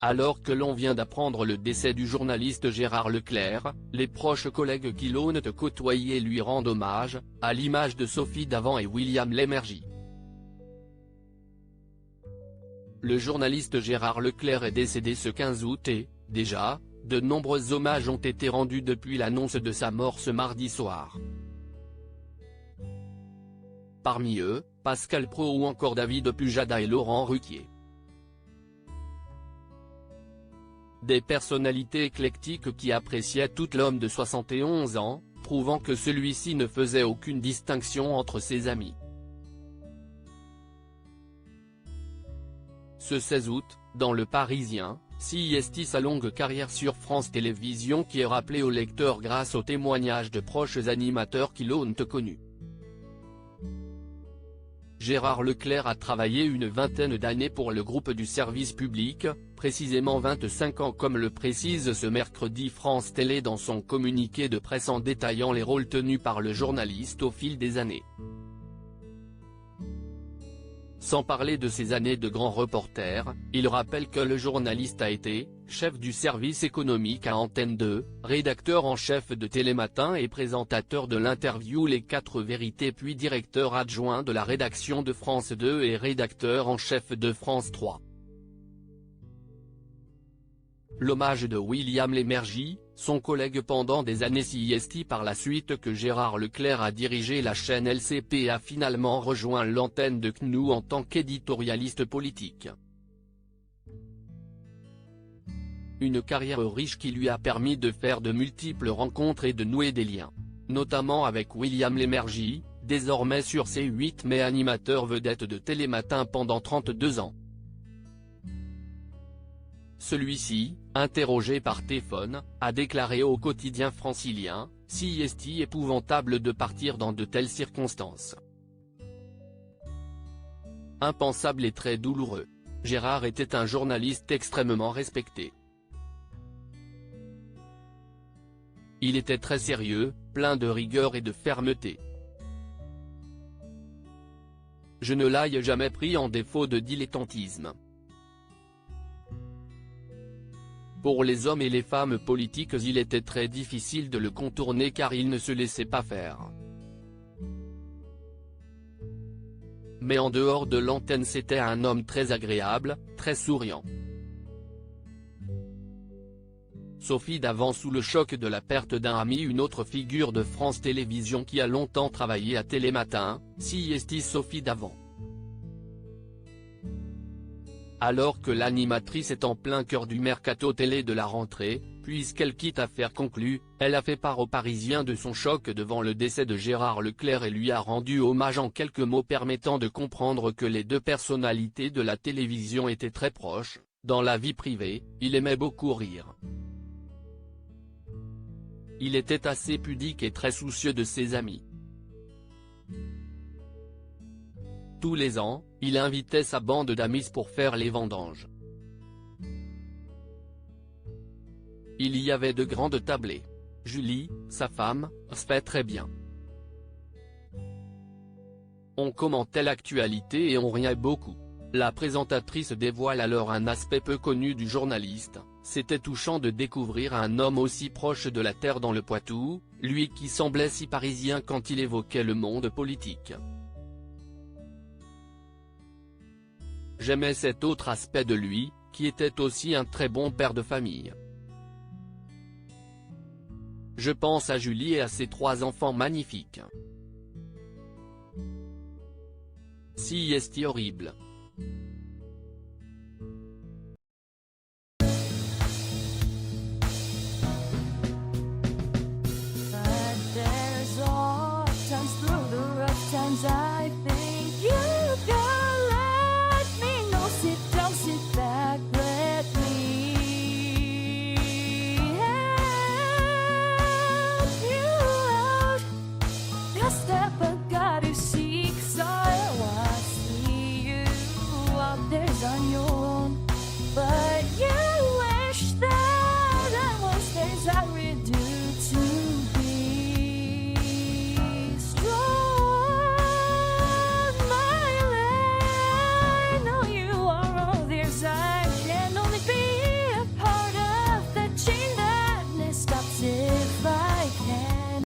Alors que l'on vient d'apprendre le décès du journaliste Gérard Leclerc, les proches collègues qui l'ont côtoyé lui rendent hommage, à l'image de Sophie Davant et William Lémergie. Le journaliste Gérard Leclerc est décédé ce 15 août et, déjà, de nombreux hommages ont été rendus depuis l'annonce de sa mort ce mardi soir. Parmi eux, Pascal Praud ou encore David Pujada et Laurent Ruquier. Des personnalités éclectiques qui appréciaient tout l'homme de 71 ans, prouvant que celui-ci ne faisait aucune distinction entre ses amis. Ce 16 août, dans Le Parisien, CIST sa longue carrière sur France Télévisions qui est rappelée aux lecteurs grâce aux témoignages de proches animateurs qui l'ont connu. Gérard Leclerc a travaillé une vingtaine d'années pour le groupe du service public, précisément 25 ans comme le précise ce mercredi France Télé dans son communiqué de presse en détaillant les rôles tenus par le journaliste au fil des années. Sans parler de ses années de grand reporter, il rappelle que le journaliste a été chef du service économique à Antenne 2, rédacteur en chef de Télématin et présentateur de l'interview Les 4 Vérités puis directeur adjoint de la rédaction de France 2 et rédacteur en chef de France 3. L'hommage de William Lémergie, son collègue pendant des années CIST par la suite que Gérard Leclerc a dirigé la chaîne LCP et a finalement rejoint l'antenne de CNews en tant qu'éditorialiste politique. Une carrière riche qui lui a permis de faire de multiples rencontres et de nouer des liens, notamment avec William Lémergie, désormais sur C8 mais animateur vedette de Télématin pendant 32 ans. Celui-ci, interrogé par téléphone, a déclaré au quotidien francilien, « CIST épouvantable de partir dans de telles circonstances. Impensable et très douloureux. Gérard était un journaliste extrêmement respecté. Il était très sérieux, plein de rigueur et de fermeté. Je ne l'ai jamais pris en défaut de dilettantisme. Pour les hommes et les femmes politiques il était très difficile de le contourner car il ne se laissait pas faire. Mais en dehors de l'antenne c'était un homme très agréable, très souriant. » Sophie Davant sous le choc de la perte d'un ami. Une autre figure de France Télévisions qui a longtemps travaillé à Télématin, CIST Sophie Davant. Alors que l'animatrice est en plein cœur du mercato télé de la rentrée, puisqu'elle quitte Affaires conclues, elle a fait part aux Parisiens de son choc devant le décès de Gérard Leclerc et lui a rendu hommage en quelques mots permettant de comprendre que les deux personnalités de la télévision étaient très proches. Dans la vie privée, il aimait beaucoup rire. Il était assez pudique et très soucieux de ses amis. Tous les ans, il invitait sa bande d'amis pour faire les vendanges. Il y avait de grandes tablées. Julie, sa femme, se fait très bien. On commentait l'actualité et on riait beaucoup. La présentatrice dévoile alors un aspect peu connu du journaliste. C'était touchant de découvrir un homme aussi proche de la terre dans le Poitou, lui qui semblait si parisien quand il évoquait le monde politique. J'aimais cet autre aspect de lui, qui était aussi un très bon père de famille. Je pense à Julie et à ses 3 enfants magnifiques. CIST horrible. But there's all times through the rough times